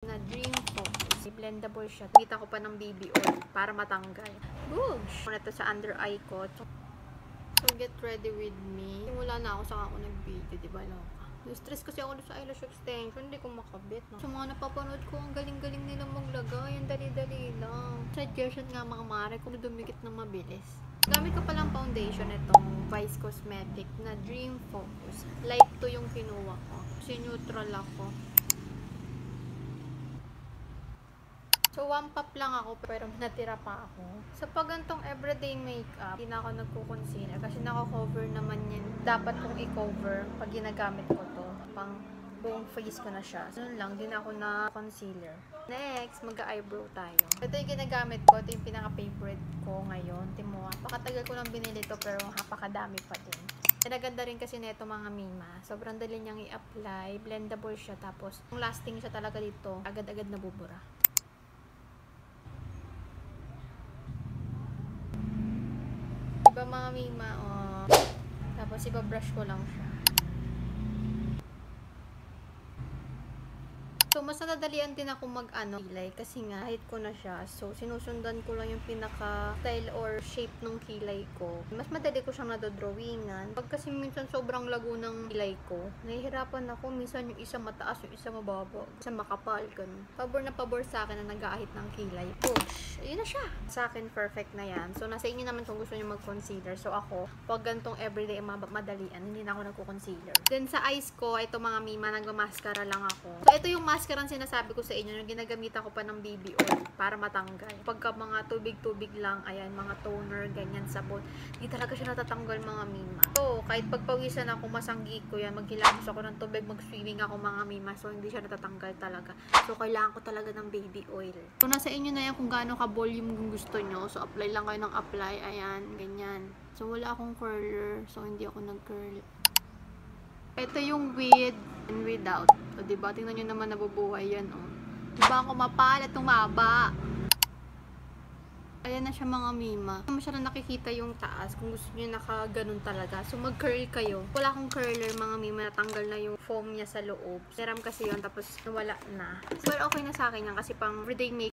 na Dream Focus. Blendable siya. Kita ko pa ng BB oil para matanggal. Boosh! Muna to sa under eye ko. So, get ready with me. Simula na ako, saka ako nag-video, diba loka? Stress kasi ako sa eyelash extension, hindi ko makabit. No? Sa mga napapanood ko, ang galing-galing nila maglagay. Ang dali-dali lang. Suggestion nga mga mare kung dumikit na mabilis. Gamit ko palang foundation itong Vice Cosmetic na Dream Focus. Light to yung kinuha ko. Kasi neutral ako. So, one pop lang ako pero natira pa ako. Sa pagantong everyday makeup, hindi na ako nagko-concealer kasi nako-cover naman yan. Dapat kong i-cover pag ginagamit ko to. Pang buong face ko na siya. So, lang, din ako na concealer. Next, mag-eyebrow tayo. Ito yung ginagamit ko. Ito yung pinaka-favorite ko ngayon. Timo, pakatagal ko lang binili to pero napakadami pa din. Naganda rin kasi nito mga mima. Sobrang dali niyang i-apply. Blendable siya. Tapos, yung lasting siya talaga dito. Agad-agad nabubura. Diba mga mima, oh. Tapos iba-brush ko lang siya. So, mas nadadalian din ako kilay kasi nga, height ko na siya. So, sinusundan ko lang yung pinaka-style or shape ng kilay ko. Mas madali ko siyang nadodrawingan. Pag kasi minsan sobrang lago ng kilay ko, nahihirapan ako. Minsan yung isa mataas, yung isa mababa. Isa makapal, ganun. Pabor na pabor sa akin na nag-aahit ng kilay. Push! Ayun na siya! Sa akin, perfect na yan. So, nasa inyo naman kung gusto nyo mag-concealer. So, ako, pag gantong everyday madalian, hindi na ako nagko-concealer. Then, sa eyes ko, ito mga mima, nagmamaskara lang ako. So, ito yung maskara ang sinasabi ko sa inyo, yung ginagamitan ko pa ng BB oil para matanggal. Pagka mga tubig-tubig lang, ayan, mga toner, ganyan, sabon, hindi talaga siya natatanggal mga mima. So, kahit pagpawisan ako, masanggi ko yan, maghilamos ako ng tubig, mag-swimming ako mga mima, so hindi siya natatanggal talaga. So, kailangan ko talaga ng baby oil. So, nasa inyo na yan kung gaano ka-volume kung gusto nyo. So, apply lang kayo ng apply, ayan, ganyan. So, wala akong curler, so hindi ako nag-curl. Ito yung with and without. O, diba? Tingnan nyo naman nabubuhay yan, o. Diba ako mapal at tumaba? Ayan na siya mga mima. Hindi masyadong nakikita yung taas kung gusto nyo nakaganon talaga. So, mag-curl kayo. Wala akong curler mga mima. Natanggal na yung foam niya sa loob. Serum kasi yun, tapos nawala na. So, okay na sa akin yan kasi pang everyday makeup.